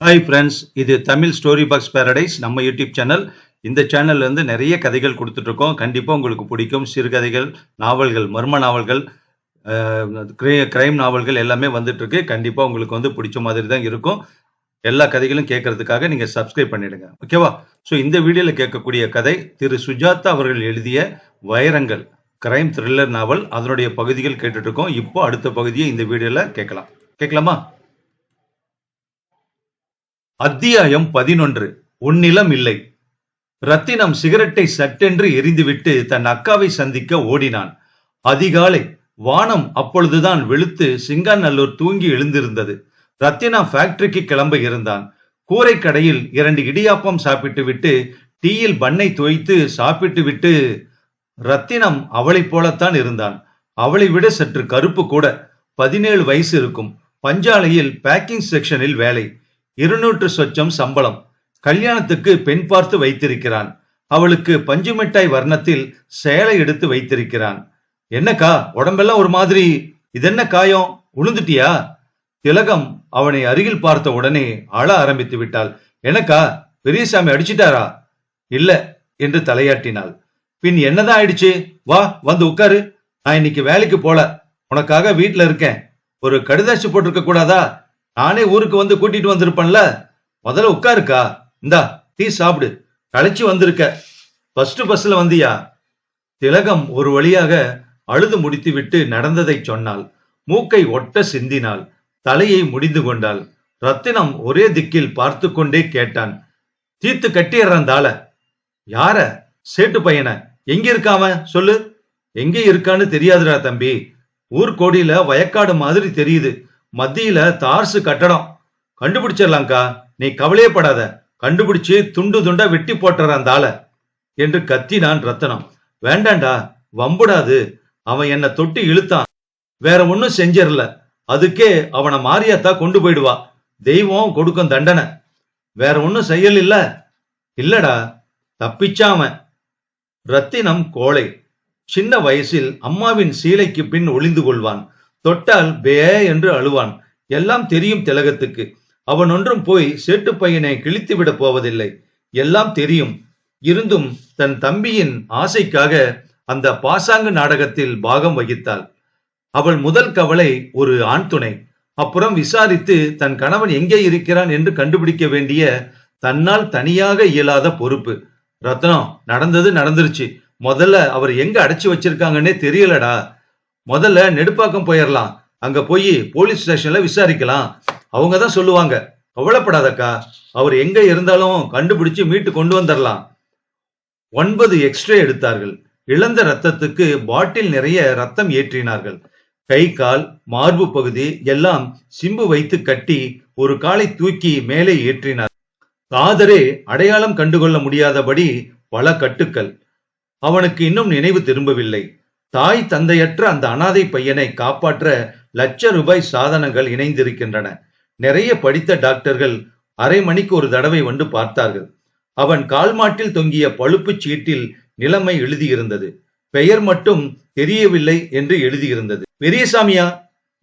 Hi friends, இது Tamil story box paradise நம்ம YouTube channel. இந்த சேனல்ல இருந்து நிறைய கதைகள் கொடுத்துட்டு இருக்கோம். கண்டிப்பா உங்களுக்கு பிடிக்கும். சிறுகதைகள், நாவல்கள், மர்ம நாவல்கள், கிரைம் நாவல்கள் எல்லாமே வந்துட்டு இருக்கு. கண்டிப்பா உங்களுக்கு பிடிச்ச மாதிரி தான் இருக்கும். எல்லா கதைகளும் கேட்கறதுக்காக நீங்க சப்ஸ்கிரைப் பண்ணிடுங்க, ஓகேவா? ஸோ இந்த வீடியோல கேட்கக்கூடிய கதை திரு சுஜாதா அவர்கள் எழுதிய வைரங்கள் கிரைம் த்ரில்லர் நாவல். அதனுடைய பகுதிகள் கேட்டுட்டு இருக்கோம். இப்போ அடுத்த பகுதியை இந்த வீடியோல கேட்கலாமா? அத்தியாயம் 11. உன்னிலம் இல்லை. ரத்தினம் சிகரெட்டை சட்டென்று எரிந்துவிட்டு தன் அக்காவை சந்திக்க ஓடினான். அதிகாலை வானம் அப்பொழுதுதான் வெளுத்து சிங்காநல்லூர் தூங்கி எழுந்திருந்தது. ரத்தினம் ஃபேக்டரிக்கு கிளம்ப இருந்தான். கூரை கடையில் 2 இடியாப்பம் சாப்பிட்டு விட்டு டீயில் பண்ணை தோய்த்து சாப்பிட்டு விட்டு ரத்தினம் அவளை போலத்தான் இருந்தான். அவளை விட சற்று கருப்பு கூட. 17 வயசு இருக்கும். பஞ்சாலையில் பேக்கிங் செக்ஷனில் வேலை. 200 சொச்சம் சம்பளம். கல்யாணத்துக்கு பெண் பார்த்து வைத்திருக்கிறான். அவளுக்கு பஞ்சு மிட்டாய் வர்ணத்தில் சேலை எடுத்து வைத்திருக்கிறான். என்னக்கா உடம்பெல்லாம் ஒரு மாதிரி, இதென்ன காயம், உளுந்துட்டியா? திலகம் அவனை அருகில் பார்த்த உடனே அழ ஆரம்பித்து விட்டாள். என்னக்கா பெரியசாமி அடிச்சிட்டாரா? இல்ல என்று தலையாட்டினாள். பின் என்னதான் ஆயிடுச்சு? வா வந்து உட்காரு. நான் இன்னைக்கு வேலைக்கு போல, உனக்காக வீட்டுல இருக்கேன். ஒரு கடிதாச்சு போட்டிருக்க கூடாதா? நானே ஊருக்கு வந்து கூட்டிட்டு வந்திருப்பேன்ல. முதல்ல உட்காருக்கா. இந்தா டீ சாப்பிடு. களைச்சு வந்திருக்க. ஃபர்ஸ்ட் பஸ்ல வந்தியா? திலகம் ஒரு வழியாக அழுது முடித்து விட்டு நடந்ததை சொன்னாள். மூக்கை ஒட்ட சிந்தினாள். தலையை முடிந்து கொண்டாள். ரத்தினம் ஒரே திக்கில் பார்த்து கொண்டே கேட்டான். தீர்த்து கட்டிடுறாந்தால. யார? சேட்டு பையன. எங்க இருக்காம சொல்லு. எங்க இருக்கான்னு தெரியாதுடா தம்பி. ஊர்கோடியில வயக்காடு மாதிரி தெரியுது. மத்தியில தார்சு கட்டடம். கண்டுபிடிச்சிடலாம்க்கா, நீ கவலையப்படாத. கண்டுபிடிச்சு துண்டு துண்டா வெட்டி போட்டுறாந்தால என்று கத்தினான் ரத்தனம். வேண்டாண்டா, வம்புடாது. அவன் என்ன தொட்டி இழுத்தான், வேற ஒன்னும் செஞ்சிடல. அதுக்கே அவனை மாரியாத்தா கொண்டு போயிடுவா. தெய்வம் கொடுக்கும் தண்டனை. வேற ஒன்னும் செய்யல. இல்லடா, தப்பிச்சாம. ரத்தினம் கோழை. சின்ன வயசில் அம்மாவின் சீலைக்கு பின் ஒளிந்து கொள்வான். தொட்டால் பே என்று அழுவான். எல்லாம் தெரியும் திலகத்துக்கு. அவன் ஒன்றும் போய் சேட்டு பையனை கிழித்து விட போவதில்லை. எல்லாம் தெரியும். இருந்தும் தன் தம்பியின் ஆசைக்காக அந்த பாசாங்கு நாடகத்தில் பாகம் வகித்தாள். அவள் முதல் கவலை ஒரு ஆண் துணை. அப்புறம் விசாரித்து தன் கணவன் எங்கே இருக்கிறான் என்று கண்டுபிடிக்க வேண்டிய தன்னால் தனியாக இயலாத பொறுப்பு. ரத்னம், நடந்தது நடந்துருச்சு. முதல்ல அவர் எங்க அடைச்சு வச்சிருக்காங்கன்னே தெரியலடா. முதல்ல நெடுப்பாக்கம் போயிடலாம். அங்க போய் போலீஸ் ஸ்டேஷன்ல விசாரிக்கலாம். அவங்கதான் சொல்லுவாங்க. கவலைப்படாதக்கா, அவர் எங்க இருந்தாலும் கண்டுபிடிச்சு மீட்டு கொண்டு வந்துடலாம். 9 எக்ஸ்ரே எடுத்தார்கள். இழந்த ரத்தத்துக்கு பாட்டில் நிறைய ரத்தம் ஏற்றினார்கள். கை, கால், மார்பு பகுதி எல்லாம் சிம்பு வைத்து கட்டி ஒரு காலை தூக்கி மேலே ஏற்றினார். காதரே அடையாளம் கண்டுகொள்ள முடியாதபடி பல கட்டுக்கள். அவனுக்கு இன்னும் நினைவு திரும்பவில்லை. தாய் தந்தையற்ற அந்த அனாதை பையனை காப்பாற்ற ₹1,00,000 சாதனங்கள் இணைந்திருக்கின்றன. நிறைய படித்த டாக்டர்கள் அரை மணிக்கு ஒரு தடவை வந்து பார்த்தார்கள். அவன் கால்மாட்டில் தொங்கிய பழுப்பு சீட்டில் நிலைமை எழுதியிருந்தது. பெயர் மட்டும் தெரியவில்லை என்று எழுதியிருந்தது. பெரியசாமியா?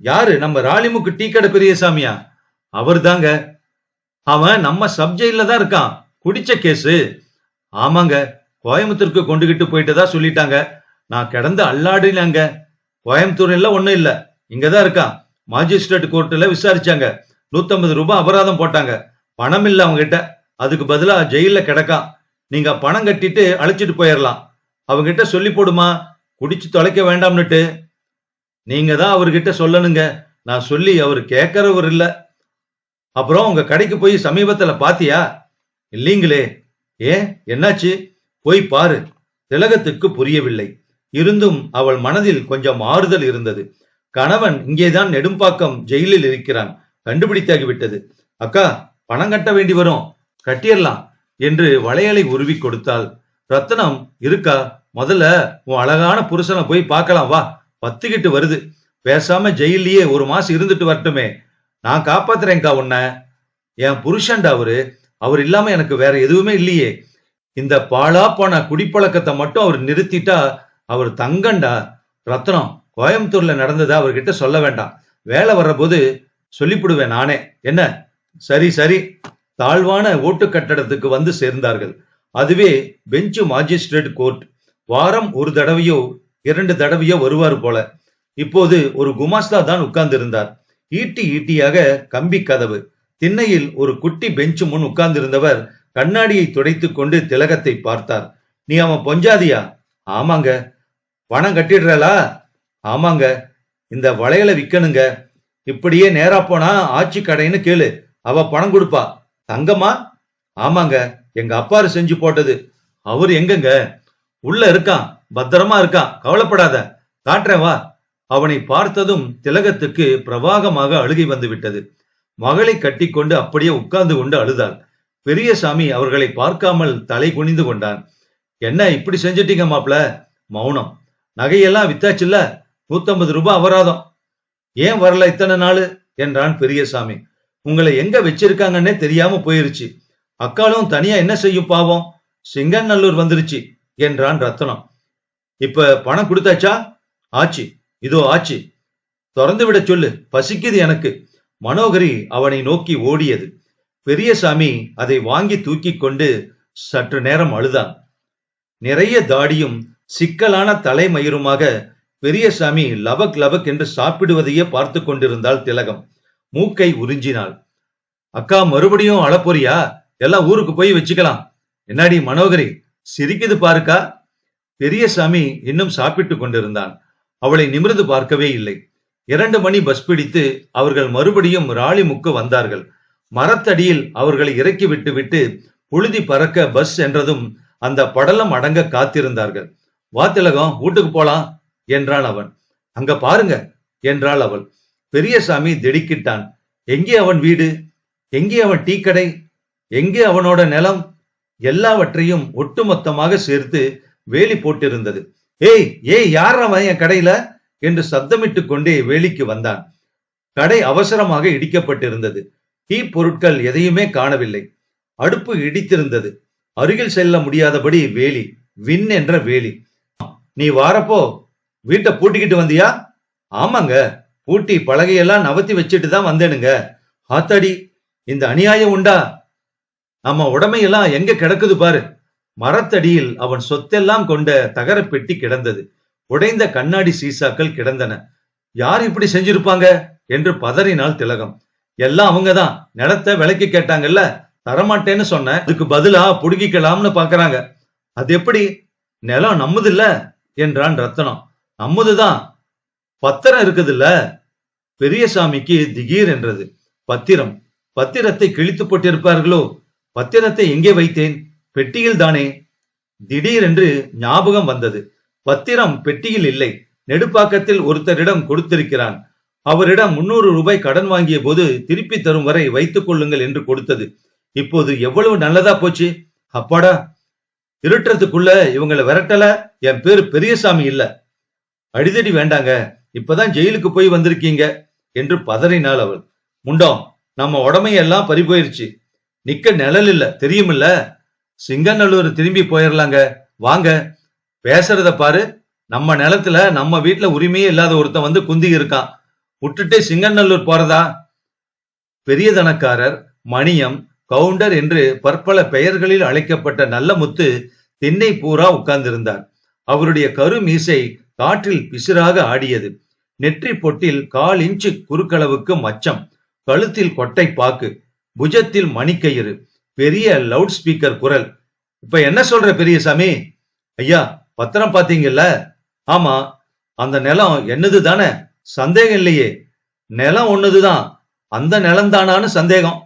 யாரு? நம்ம ராளிமுக்கு டீ கடை பெரியசாமியா? அவர் தாங்க. அவன் நம்ம சப்ஜெயில தான் இருக்கான். குடிச்ச கேஸு. ஆமாங்க, கோயம்புத்தூருக்கு கொண்டுகிட்டு போயிட்டதா சொல்லிட்டாங்க. நான் கிடந்து அல்லாடினாங்க. கோயம்புத்தூர்ல ஒண்ணும் இல்ல, இங்கதான் இருக்கான். மாஜிஸ்ட்ரேட் கோர்ட்ல விசாரிச்சாங்க. ₹150 அபராதம் போட்டாங்க. பணம் இல்ல அவங்க கிட்ட. அதுக்கு பதிலா ஜெயில கிடக்கான். நீங்க பணம் கட்டிட்டு அழைச்சிட்டு போயிடலாம். அவங்க கிட்ட சொல்லி போடுமா, குடிச்சு தொலைக்க வேண்டாம்னுட்டு. நீங்க தான் அவர்கிட்ட சொல்லணுங்க. நான் சொல்லி அவர் கேட்கறவர் இல்ல. அப்புறம் உங்க கடைக்கு போய் சமீபத்துல பாத்தியா? இல்லீங்களே. ஏன், என்னாச்சு? போய் பாரு. திலகத்துக்கு புரியவில்லை. இருந்தும் அவள் மனதில் கொஞ்சம் ஆறுதல் இருந்தது. கணவன் இங்கேதான் நெடும்பாக்கம் ஜெயிலில் இருக்கிறான். கண்டுபிடித்தாகிவிட்டது. அக்கா, பணம் கட்ட வேண்டி வரும். கட்டிடலாம் என்று வளையலை உருவி கொடுத்தாள். ரத்தனம், இருக்கா, முதல்ல உன் அழகான புருஷனை போய் பார்க்கலாம் வா. பத்துக்கிட்டு வருது. பேசாம ஜெயிலேயே 1 மாசம் இருந்துட்டு வரட்டுமே. நான் காப்பாத்துறேன்க்கா உன்னை. என் புருஷன்டா அவரு. அவர் இல்லாம எனக்கு வேற எதுவுமே இல்லையே. இந்த பாழா போன குடிப்பழக்கத்தை மட்டும் அவர் நிறுத்திட்டா அவர் தங்கண்டா. ரத்னம், கோயம்புத்தூர்ல நடந்ததா அவர்கிட்ட சொல்ல வேண்டாம். வேலை வர்ற போது சொல்லிவிடுவேன் நானே. என்ன, சரி சரி, தாழ்வான ஓட்டு கட்டடத்துக்கு வந்து சேர்ந்தார்கள். அதுவே பெஞ்சு மாஜிஸ்ட்ரேட் கோர்ட். வாரம் ஒரு தடவையோ 2 தடவையோ வருவார் போல. இப்போது ஒரு குமாஸ்தா தான் உட்கார்ந்து இருந்தார். ஈட்டி ஈட்டியாக கம்பி கதவு. திண்ணையில் ஒரு குட்டி பெஞ்சு முன் உட்கார்ந்திருந்தவர் கண்ணாடியை துடைத்துக் கொண்டு திலகத்தை பார்த்தார். நீ அவன் பொஞ்சாதியா? ஆமாங்க. பணம் கட்டிடுறலா? ஆமாங்க. இந்த வளையலை விக்கணுங்க. இப்படியே நேரா போனா ஆச்சி கடைன்னு கேளு, அவ பணம் கொடுப்பா. தங்கம்மா? ஆமாங்க, எங்க அப்பாரு செஞ்சு போட்டது. அவரு எங்கங்க? உள்ள இருக்கான், பத்திரமா இருக்கான், கவலைப்படாத. காட்டுறேன் வா. அவனை பார்த்ததும் திலகத்துக்கு பிரவாகமாக அழுகை வந்து விட்டது. மகளை கட்டிக்கொண்டு அப்படியே உட்கார்ந்து கொண்டு அழுதாள். பெரியசாமி அவர்களை பார்க்காமல் தலை குனிந்து கொண்டான். என்ன இப்படி செஞ்சிட்டீங்க மாப்ள? மௌனம். நகையெல்லாம் வித்தாச்சுல்ல, 150 ரூபாய் அபராதம். ஏன் வரல இத்தனை நாள் என்றான் பெரியசாமி. உங்களை எங்க வச்சிருக்காங்கன்னே தெரியாம போயிருச்சு. அக்காலும் தனியா என்ன செய்யும் பாவம், சிங்கநல்லூர் வந்துருச்சு என்றான் ரத்தனம். இப்ப பணம் கொடுத்தாச்சா? ஆச்சு, இதோ ஆச்சு. திறந்து விட சொல்லு, பசிக்குது எனக்கு. மனோகரி அவனை நோக்கி ஓடியது. பெரியசாமி அதை வாங்கி தூக்கி கொண்டு சற்று நேரம் அழுதான். நிறைய தாடியும் சிக்கலான தலைமயிருமாக பெரியசாமி லபக் லபக் என்று சாப்பிடுவதையே பார்த்து கொண்டிருந்தாள் திலகம். மூக்கை உறிஞ்சினாள். அக்கா மறுபடியும் அழப்போறியா? எல்லாம் ஊருக்கு போய் வச்சுக்கலாம். என்னாடி மனோகரி சிரிக்குது பாருக்கா. பெரியசாமி இன்னும் சாப்பிட்டு கொண்டிருந்தான். அவளை நிமிர்ந்து பார்க்கவே இல்லை. 2 மணி பஸ் பிடித்து அவர்கள் மறுபடியும் ராளிமுக்கு வந்தார்கள். மரத்தடியில் அவர்களை இறக்கி விட்டு விட்டு புழுதி பறக்க பஸ் என்றதும் அந்த படலம் அடங்க காத்திருந்தார்கள். வா திலகம், வீட்டுக்கு போலாம் என்றான் அவன். அங்க பாருங்க என்றாள் அவள். பெரியசாமி திடுக்கிட்டான். எங்கே அவன் வீடு? எங்கே அவன் டீ கடை? எங்கே அவனோட நிலம்? எல்லாவற்றையும் ஒட்டுமொத்தமாக சேர்த்து வேலி போட்டிருந்தது. ஏய் ஏய், யார் அவன் என் கடையில என்று சத்தமிட்டு கொண்டே வேலிக்கு வந்தான். கடை அவசரமாக இடிக்கப்பட்டிருந்தது. டீ பொருட்கள் எதையுமே காணவில்லை. அடுப்பு இடித்திருந்தது. அருகில் செல்ல முடியாதபடி வேலி, வின் என்ற வேலி. நீ வாரப்போ வீட்டை பூட்டிக்கிட்டு வந்தியா? ஆமாங்க, பூட்டி பலகையெல்லாம் நவத்தி வச்சுட்டு தான் வந்தேனுங்க. ஆத்தாடி, இந்த அநியாயம் உண்டா? நம்ம உடமையெல்லாம் எங்க கிடக்குது பாரு. மரத்தடியில் அவன் சொத்தெல்லாம் கொண்ட தகர பெட்டி கிடந்தது. உடைந்த கண்ணாடி சீசாக்கள் கிடந்தன. யார் இப்படி செஞ்சிருப்பாங்க என்று பதறினாள் திலகம். எல்லாம் அவங்கதான். நிலத்தை விலைக்கு கேட்டாங்கல்ல, தரமாட்டேன்னு சொன்ன, அதுக்கு பதிலா புடுங்கிக்கலாம்னு பாக்குறாங்க. அது எப்படி? நிலம் நம்மதில்ல என்றான் ரத்தனம். நம்மதுதான், பத்திரம் இருக்குதுல்ல. பெரியசாமிக்கு திகீர் என்றது. பத்திரம்? பத்திரத்தை கிழித்து போட்டிருப்பார்களோ? பத்திரத்தை எங்கே வைத்தேன்? பெட்டியில் தானே. திடீரென்று ஞாபகம் வந்தது. பத்திரம் பெட்டியில் இல்லை, நெடுப்பாக்கத்தில் ஒருத்தரிடம் கொடுத்திருக்கிறான். அவரிடம் 300 ரூபாய் கடன் வாங்கிய போது திருப்பி தரும் வரை வைத்துக் கொள்ளுங்கள் என்று கொடுத்தது. இப்போது எவ்வளவு நல்லதா போச்சு. அப்பாடா, இருட்டுறதுக்குள்ள இவங்களை விரட்டல. என் பேரு பெரியசாமி இல்ல. அடிதடி வேண்டாங்க, இப்பதான் ஜெயிலுக்கு போய் வந்திருக்கீங்க என்று பதறினாள் அவள். முண்டம், நம்ம உடமையெல்லாம் பறி போயிருச்சு. நிக்க நிழல் இல்ல, தெரியுமில்ல. சிங்கநல்லூர் திரும்பி போயிடலாங்க, வாங்க. பேசுறத பாரு. நம்ம நிலத்துல நம்ம வீட்டுல உரிமையே இல்லாத ஒருத்தன் வந்து குந்தி இருக்கான். விட்டுட்டே சிங்கநல்லூர் போறதா? பெரிய தனக்காரர், மணியம், கவுண்டர் என்று பற்பல பெயர்களில் அழைக்கப்பட்ட நல்ல முத்து திண்ணை பூரா உட்கார்ந்திருந்தார். அவருடைய கரு மீசை காற்றில் பிசிறாக ஆடியது. நெற்றி பொட்டில் 1/4 இன்ச்சு குறுக்களவுக்கு மச்சம், கழுத்தில் கொட்டை பாக்கு, புஜத்தில் மணிக்கயிறு, பெரிய லவுட் ஸ்பீக்கர் குரல். இப்ப என்ன சொல்ற பெரியசாமி? ஐயா, பத்திரம் பாத்தீங்கல்ல? ஆமா, அந்த நிலம் என்னது தானே, சந்தேகம் இல்லையே. நிலம் ஒண்ணுதுதான், அந்த நிலம் தானான்னு சந்தேகம்.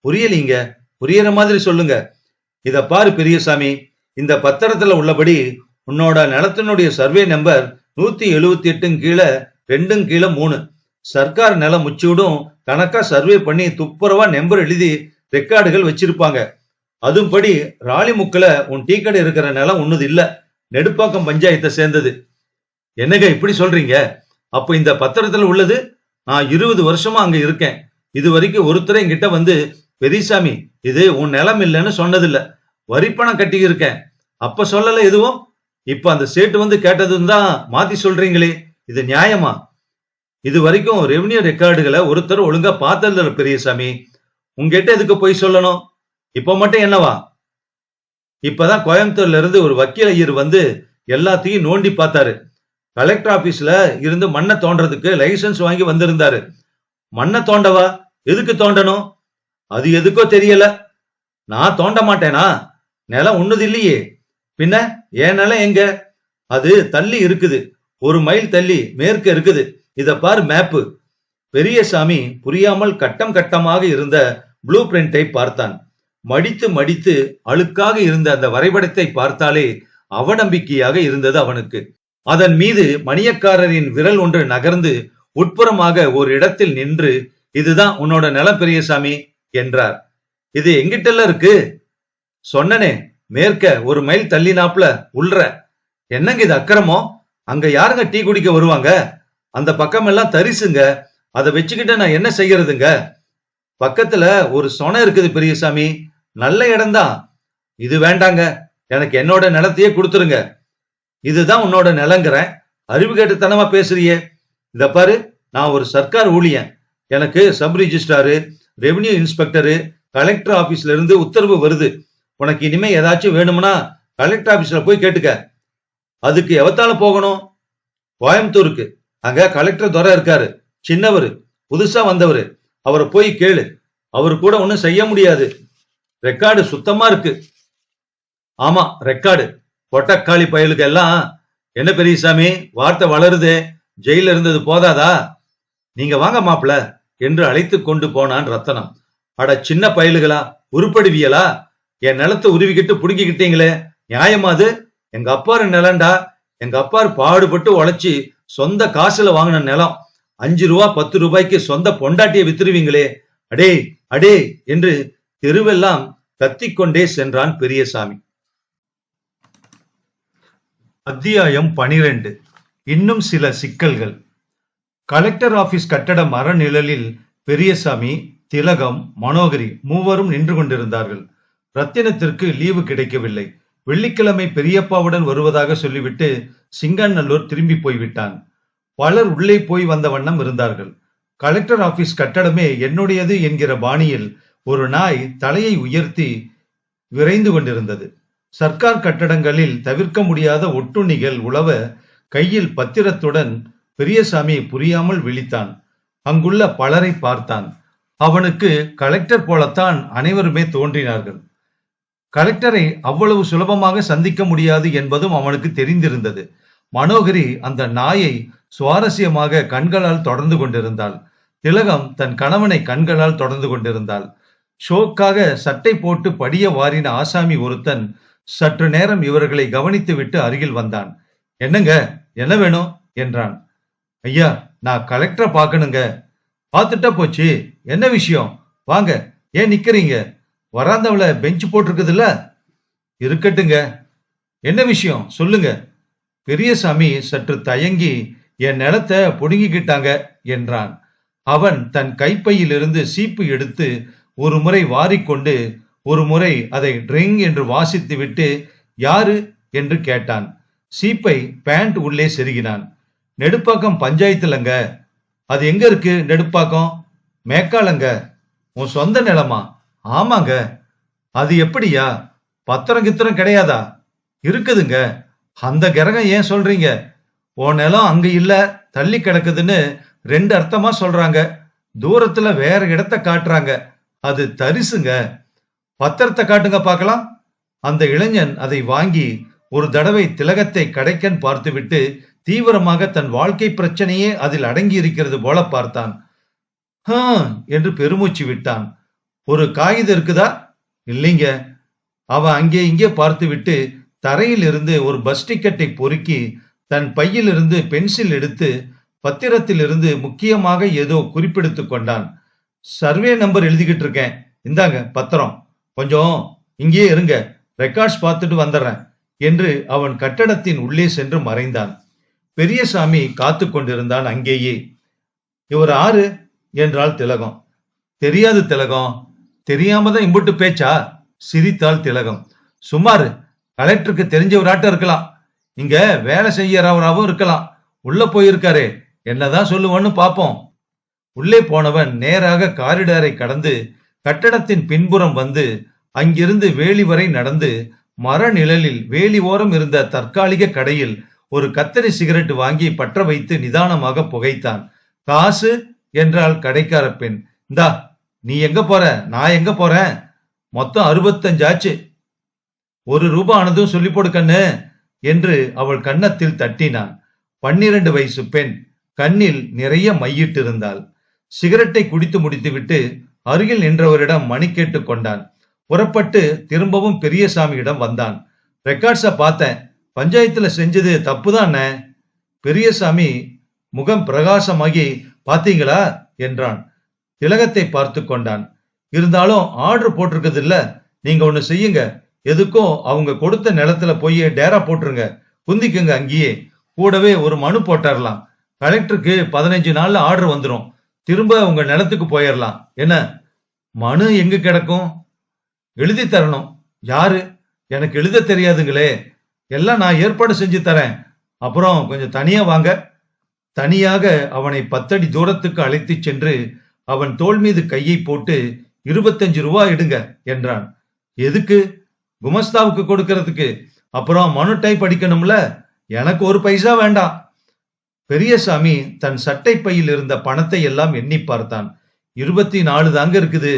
புரியலீங்க, புரியற மாதிரி சொல்லுங்க. இத பாரு பெரியசாமி, இந்த பத்திரத்துல உள்ளபடி உன்னோட நிலத்தினுடைய சர்வே நம்பர் 178 கீழே 2 கீழே 3. சர்க்கார் நிலம் முச்சூடும் கணக்கா சர்வே பண்ணி துப்புரவா நம்பர் எழுதி ரெக்கார்டுகள் வச்சிருப்பாங்க. அதுபடி ராளிமுக்குல உன் டீ கடை இருக்கிற நிலம் ஒண்ணுது இல்ல, நெடுப்பாக்கம் பஞ்சாயத்தை சேர்ந்தது. என்னங்க இப்படி சொல்றீங்க? அப்ப இந்த பத்திரத்துல உள்ளது? நான் 20 வருஷமா அங்க இருக்கேன். இது வரைக்கும் ஒருத்தரை என்கிட்ட வந்து பெரியசாமி இது உன் நிலம் இல்லைன்னு சொன்னதில்ல. வரிப்பணம் கட்டி இருக்கேன், அப்ப சொல்லல எதுவும். இப்ப அந்த சேட்டு வந்து கேட்டதும் தான் மாத்தி சொல்றீங்களே, இது நியாயமா? இது வரைக்கும் ரெவன்யூ ரெக்கார்டுகளை ஒருத்தர் ஒழுங்கா பார்த்ததில்ல பெரியசாமி. உங்ககிட்ட எதுக்கு போய் சொல்லணும்? இப்ப மட்டும் என்னவா? இப்பதான் கோயம்புத்தூர்ல இருந்து ஒரு வக்கீல் ஐயர் வந்து எல்லாத்தையும் நோண்டி பார்த்தாரு. கலெக்டர் ஆபீஸ்ல இருந்து மண்ணை தோண்டறதுக்கு லைசன்ஸ் வாங்கி வந்திருந்தாரு. மண்ணை தோண்டவா? எதுக்கு தோண்டணும்? அது எதுக்கோ தெரியல. நான் தோண்ட மாட்டேனா? நிலம் உன்னது இல்லையே. பின்ன என் நிலம் எங்க? அது தள்ளி இருக்குது. 1 மைல் தள்ளி மேற்க இருக்குது. இத பாரு மேப்பு. பெரியசாமி புரியாமல் கட்டம் கட்டமாக இருந்த ப்ளூ பிரிண்டை பார்த்தான். மடித்து மடித்து அழுக்காக இருந்த அந்த வரைபடத்தை பார்த்தாலே அவநம்பிக்கையாக இருந்தது அவனுக்கு. அதன் மீது மணியக்காரரின் விரல் ஒன்று நகர்ந்து உட்புறமாக ஒரு இடத்தில் நின்று, இதுதான் உன்னோட நிலம் பெரியசாமி என்றார். இது எங்கிட்டல இருக்கு? சொன்னனே, மேற்க 1 மைல் தள்ளினாப்ல உள்ற. என்னங்க இது அக்கிரமம்? அங்க யாருங்க டீ குடிக்க வருவாங்க? அந்த பக்கம் எல்லாம் தரிசுங்க. அதை வச்சுக்கிட்டு நான் என்ன செய்யறதுங்க? பக்கத்துல ஒரு சொனை இருக்குது பெரியசாமி, நல்ல இடம்தான். இது வேண்டாங்க, எனக்கு என்னோட நிலத்தையே கொடுத்துருங்க. இதுதான் உன்னோட நிலங்கிறேன். அறிவு கேட்டுத்தனமா பேசுறியே. இத பாரு, நான் ஒரு சர்க்கார் ஊழியன். எனக்கு சப் ரிஜிஸ்ட்ராரு, ரெவென்யூ இன்ஸ்பெக்டரு, கலெக்டர் ஆபீஸ்ல இருந்து உத்தரவு வருது. உனக்கு இனிமே ஏதாச்சும் வேணும்னா கலெக்டர் ஆபீஸ்ல போய் கேட்டுக்க. அதுக்கு எவத்தால போகணும்? கோயம்புத்தூருக்கு. அங்க கலெக்டர் துரை இருக்காரு. சின்னவரு, புதுசா வந்தவரு. அவரை போய் கேளு. அவரு கூட ஒன்னும் செய்ய முடியாது. ரெக்கார்டு சுத்தமா இருக்கு. ஆமா, ரெக்கார்டு. பொட்டக்காளி பயலுக்கு எல்லாம். என்ன பெரியசாமி, வார்த்தை வளருதே. ஜெயில இருந்தது போதாதா? நீங்க வாங்க மாப்பிள என்று அழைத்து கொண்டு போனான் ரத்தனம். அட சின்ன பயலுகளா, உருப்படுவியலா? என் நிலத்தை உருவிக்கிட்டு புடுங்கிக்கிட்டீங்களே, நியாயமா அது? எங்க அப்பாரு நிலண்டா. எங்க அப்பாரு பாடுபட்டு உழைச்சி சொந்த காசுல வாங்கின நிலம். 5 ரூபா 10 ரூபாய்க்கு சொந்த பொண்டாட்டியை வித்துருவீங்களே. அடே அடே என்று தெருவெல்லாம் கத்திக்கொண்டே சென்றான் பெரியசாமி. அத்தியாயம் 12. இன்னும் சில சிக்கல்கள். கலெக்டர் ஆபீஸ் கட்டட மரநிழலில் பெரியசாமி, திலகம், மனோகரி மூவரும் நின்று கொண்டிருந்தார்கள். ரத்தினத்திற்கு லீவு கிடைக்கவில்லை. வெள்ளிக்கிழமை பெரியப்பாவுடன் வருவதாக சொல்லிவிட்டு சிங்கநல்லூர் திரும்பி போய்விட்டான். பலர் உள்ளே போய் வந்த வண்ணம் இருந்தார்கள். கலெக்டர் ஆபீஸ் கட்டடமே என்னுடையது என்கிற பாணியில் ஒரு நாய் தலையை உயர்த்தி விரைந்து கொண்டிருந்தது. சர்க்கார் கட்டடங்களில் தவிர்க்க முடியாத ஒட்டுண்ணிகள் உழவ கையில் பத்திரத்துடன் பெரியசாமி புரியாமல் விழித்தான். அங்குள்ள பலரை பார்த்தான். அவனுக்கு கலெக்டர் போலத்தான் அனைவருமே தோன்றினார்கள். கலெக்டரை அவ்வளவு சுலபமாக சந்திக்க முடியாது என்பதும் அவனுக்கு தெரிந்திருந்தது. மனோகரி அந்த நாயை சுவாரஸ்யமாக கண்களால் தொடர்ந்து கொண்டிருந்தாள். திலகம் தன் கணவனை கண்களால் தொடர்ந்து கொண்டிருந்தாள். ஷோக்காக சட்டை போட்டு படிய வாரின ஆசாமி ஒருத்தன் சற்று நேரம் இவர்களை கவனித்து விட்டு அருகில் வந்தான். என்னங்க, என்ன வேணும் என்றான். ஐயா, நான் கலெக்டரை பார்க்கணுங்க. பார்த்துட்டா போச்சு, என்ன விஷயம்? வாங்க, ஏன் நிக்கிறீங்க? வராந்தவள பெஞ்ச் போட்டிருக்குதுல்ல? இருக்கட்டுங்க. என்ன விஷயம் சொல்லுங்க. பெரியசாமி சற்று தயங்கி, என் நிலத்தை புடுங்கிக்கிட்டாங்க என்றான். அவன் தன் கைப்பையிலிருந்து சீப்பு எடுத்து ஒரு முறை வாரிக்கொண்டு ஒரு முறை அதை ட்ரிங் என்று வாசித்து விட்டு யாரு என்று கேட்டான். சீப்பை பேண்ட் உள்ளே செருகினான். நெடுப்பாக்கம் பஞ்சாயத்துலங்க. அது எங்க இருக்கு? நெடுப்பாக்கம் மேக்காலங்க. உன் சொந்த நிலமா? ஆமாங்க. அது எப்படியா? பத்திரம் கித்திரம் கிடையாதா? இருக்குதுங்க. அந்த கிரகம் ஏன் சொல்றீங்க? உன் நிலம் அங்க இல்ல, தள்ளி கிடக்குதுன்னு 2 அர்த்தமா சொல்றாங்க. தூரத்துல வேற இடத்த காட்டுறாங்க. அது தரிசுங்க. பத்திரத்தை காட்டுங்க பார்க்கலாம். அந்த இளைஞன் அதை வாங்கி ஒரு தடவை திலகத்தை கடைக்கன் பார்த்துவிட்டு தீவிரமாக தன் வாழ்க்கை பிரச்சனையே அதில் அடங்கி இருக்கிறது போல பார்த்தான். என்று பெருமூச்சு விட்டான். ஒரு காகிதம் இருக்குதா? இல்லைங்க. அவன் அங்கே இங்கே பார்த்து விட்டு தரையில் இருந்து ஒரு பஸ் டிக்கெட்டை பொறுக்கி தன் பையில் இருந்து பென்சில் எடுத்து பத்திரத்தில் இருந்து முக்கியமாக ஏதோ குறிப்பெடுத்து கொண்டான். சர்வே நம்பர் எழுதிக்கிட்டு இருக்கேன், இந்தாங்க பத்திரம், கொஞ்சம் இங்கே இருங்க, ரெக்கார்ட்ஸ் பார்த்துட்டு வந்துடுறேன் என்று அவன் கட்டடத்தின் உள்ளே சென்று மறைந்தான். பெரியசாமி காத்து கொண்டிருந்தான் அங்கேயே. இவர் ஆறு என்றாள் திலகம். தெரியாது திலகம். தெரியாம தான் இம்புட்டு பேச்சா? சிரித்தாள் திலகம். சுமாரு, கலெக்டருக்கு தெரிஞ்சவராட்டம் இருக்கலாம், இங்க வேலை செய்யறவராகவும் இருக்கலாம். உள்ள போயிருக்காரே, என்னதான் சொல்லுவான்னு பாப்போம். உள்ளே போனவன் நேராக காரிடாரை கடந்து கட்டடத்தின் பின்புறம் வந்து அங்கிருந்து வேலி வரை நடந்து மர நிழலில் வேலி ஓரம் இருந்த தற்காலிக கடையில் ஒரு கத்தரி சிகரெட் வாங்கி பற்ற வைத்து நிதானமாக புகைத்தான். காசு என்றாள் கடைக்கார பெண். இந்தா, நீ எங்க போற, நான் எங்க போறேன், மொத்தம் 65 ஆச்சு. 1 ரூபாய் ஆனதும் சொல்லி போடு கண்ணு என்று அவள் கன்னத்தில் தட்டினான். 12 வயசு பெண் கண்ணில் நிறைய மையிட்டு இருந்தாள். சிகரெட்டை குடித்து முடித்துவிட்டு அருகில் நின்றவரிடம் மணி கேட்டு கொண்டான். புறப்பட்டு திரும்பவும் பெரியசாமியிடம் வந்தான். ரெக்கார்ட்ஸ பார்த்தேன், பஞ்சாயத்துல செஞ்சது தப்புதான். பெரியசாமி முகம் பிரகாசமாகி பாத்தீங்களா என்றான். திலகத்தை பார்த்து கொண்டான். இருந்தாலும் ஆர்டர் போட்டிருக்குது இல்ல, நீங்க ஒண்ணு செய்யுங்க, எதுக்கும் அவங்க கொடுத்த நிலத்துல போய் டேரா போட்டுருங்க, குந்திக்குங்க, அங்கேயே கூடவே ஒரு மனு போட்டரலாம். கலெக்டருக்கு 15 நாள்ல ஆர்டர் வந்துடும், திரும்ப உங்க நிலத்துக்கு போயிடலாம். என்ன, மனு எங்க கிடக்கும்? எழுதி தரணும். யாரு? எனக்கு எழுத தெரியாதுங்களே, எல்லாம் நான் ஏற்பாடு செஞ்சு தரேன். அப்புறம் கொஞ்சம் தனியா வாங்க. தனியாக அவனை 10 அடி தூரத்துக்கு அழைத்து சென்று அவன் தோள் மீது கையை போட்டு 25 ரூபாய் எடுங்க என்றான். எதுக்கு? குமஸ்தாவுக்கு கொடுக்கறதுக்கு. அப்புறம் மனு டைப் அடிக்கணும்ல, எனக்கு 1 பைசா வேண்டாம். பெரியசாமி தன் சட்டை பையில் இருந்த பணத்தை எல்லாம் எண்ணி பார்த்தான். 24 தாங்க இருக்குது.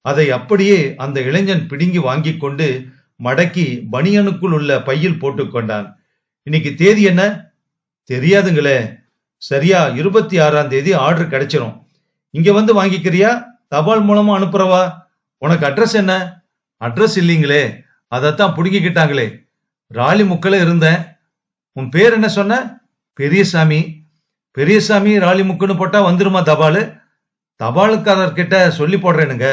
அதை அப்படியே அந்த இளைஞன் பிடுங்கி வாங்கி கொண்டு மடக்கி பனியனுக்குள் உள்ள பையில் போட்டுக்கொண்டான். இன்னைக்கு தேதி என்ன? தெரியாதுங்களே. சரியா 26ஆம் தேதி ஆர்டர் கிடைச்சிரும். இங்க வந்து வாங்கிக்கிறியா, தபால் மூலமா அனுப்புறவா? உனக்கு அட்ரஸ் என்ன? அட்ரஸ் இல்லீங்களே, அதத்தான் புடுங்கிக்கிட்டாங்களே. ராலி முக்கல இருந்தேன். உன் பேர் என்ன சொன்ன? பெரியசாமி. பெரியசாமி ராலி முக்குன்னு போட்டா வந்துருமா தபாலு? தபாலுக்காரர்கிட்ட சொல்லி போடுறேனுங்க.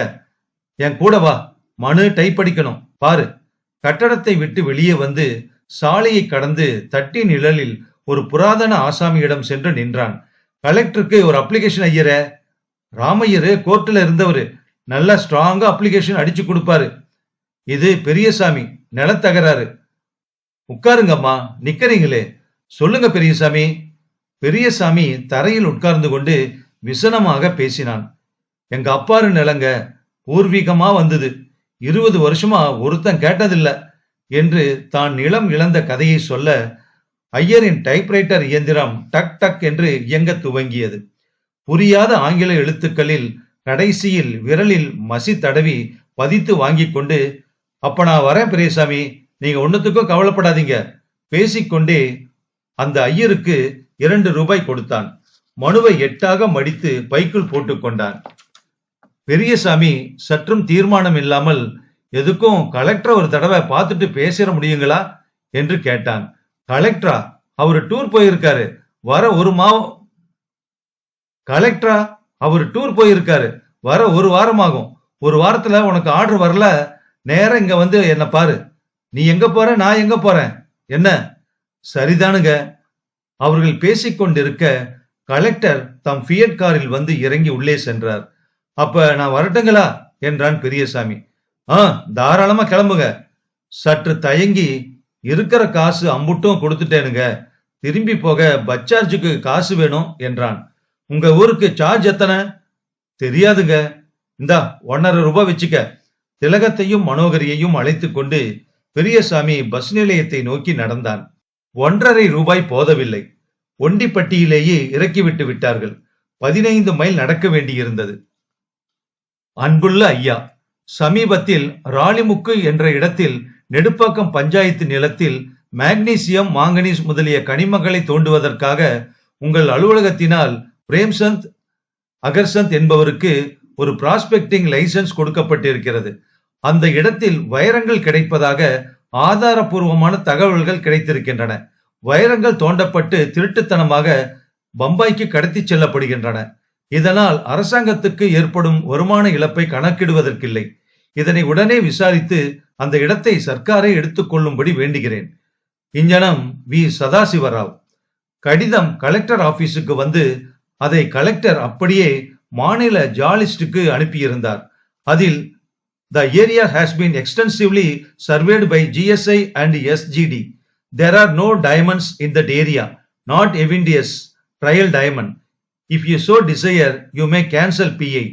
என் கூட வா, மனு டைப் அடிக்கணும். பாரு. கட்டடத்தை விட்டு வெளியே வந்து சாலையை கடந்து தட்டி நிழலில் ஒரு புராதன ஆசாமியிடம் சென்று நின்றான். கலெக்டருக்கு ஒரு அப்ளிகேஷன் ஐயர. ராமையரு கோர்ட்ல இருந்தவரு, நல்ல ஸ்ட்ராங்கா அப்ளிகேஷன் அடிச்சு கொடுப்பாரு. இது பெரியசாமி, நிலத்தகராறு. உட்காருங்கம்மா, நிக்கிறீங்களே, சொல்லுங்க பெரியசாமி. பெரியசாமி தரையில் உட்கார்ந்து கொண்டு விசனமாக பேசினான். எங்க அப்பாரு நிலங்க, பூர்வீகமா வந்தது, 20 வருஷமா ஒருத்தன் கேட்டதில்ல என்று தான் நிலம் இழந்த கதையை சொல்ல ஐயரின் டைப்ரைட்டர் இயந்திரம் டக் டக் என்று இயங்க துவங்கியது. புரியாத ஆங்கில எழுத்துக்களில் கடைசியில் விரலில் மசி தடவி பதித்து வாங்கி கொண்டு, அப்ப நான் வரேன் பெரியசாமி, நீங்க ஒன்னுத்துக்கும் கவலைப்படாதீங்க பேசிக்கொண்டே அந்த ஐயருக்கு 2 ரூபாய் கொடுத்தான். மனுவை 8ஆக மடித்து பைக்குள் போட்டுக் கொண்டான். பெரியசாமி சற்றும் தீர்மானம் இல்லாமல், எதுக்கும் கலெக்டர் ஒரு தடவை பார்த்துட்டு பேசிட முடியுங்களா என்று கேட்டான். கலெக்டரா? அவரு டூர் போயிருக்காரு, வர கலெக்டரா? அவரு டூர் போயிருக்காரு, வர 1 வாரம் ஆகும். 1 வாரத்துல உனக்கு ஆர்டர் வரல, நேரம் இங்க வந்து என்ன பாரு. நீ எங்க போற, நான் எங்க போறேன்? என்ன? சரிதானுங்க. அவர்கள் பேசிக்கொண்டிருக்க கலெக்டர் தம் ஃபியட் காரில் வந்து இறங்கி உள்ளே சென்றார். அப்ப நான் வரட்டுங்களா என்றான் பெரியசாமி. தாராளமா கிளம்புங்க. சற்று தயங்கி, இருக்கிற காசு அம்புட்டும் கொடுத்துட்டேனுங்க, திரும்பி போக பஸ் சார்ஜுக்கு காசு வேணும் என்றான். உங்க ஊருக்கு சார்ஜ் எத்தனை? தெரியாதுங்க. இந்தா 1.5 ரூபாய் வச்சுக்க. திலகத்தையும் மனோகரியையும் அழைத்து கொண்டு பெரியசாமி பஸ் நிலையத்தை நோக்கி நடந்தான். 1.5 ரூபாய் போதவில்லை. ஒண்டிப்பட்டியிலேயே இறக்கிவிட்டு விட்டார்கள். 15 மைல் நடக்க வேண்டியிருந்தது. அன்புள்ள ஐயா, சமீபத்தில் ராலிமுக்கு என்ற இடத்தில் நெடுப்பாக்கம் பஞ்சாயத்து நிலத்தில் மேக்னீசியம், மாங்கனீஸ் முதலிய கனிமங்களை தோண்டுவதற்காக உங்கள் அலுவலகத்தினால் பிரேம்சந்த் அகர்சந்த் என்பவருக்கு ஒரு பிராஸ்பெக்டிங் லைசன்ஸ் கொடுக்கப்பட்டிருக்கிறது. அந்த இடத்தில் வைரங்கள் கிடைப்பதாக ஆதாரபூர்வமான தகவல்கள் கிடைத்திருக்கின்றன. வைரங்கள் தோண்டப்பட்டு திருட்டுத்தனமாக பம்பாய்க்கு கடத்தி செல்லப்படுகின்றன. இதனால் அரசாங்கத்துக்கு ஏற்படும் வருமான இழப்பை கணக்கிடுவதற்கில்லை. இதனை உடனே விசாரித்து அந்த இடத்தை சர்க்காரை எடுத்துக்கொள்ளும்படி வேண்டுகிறேன். இஞ்சனம் வி சதாசிவராவ். கடிதம் கலெக்டர் ஆபீஸுக்கு வந்து அதை கலெக்டர் அப்படியே மாநில ஜாலிஸ்டுக்கு அனுப்பியிருந்தார். அதில் the area has been extensively surveyed by GSI and SGD. There are no diamonds in that area, not evidence trial diamond. If you so desire, you may cancel PA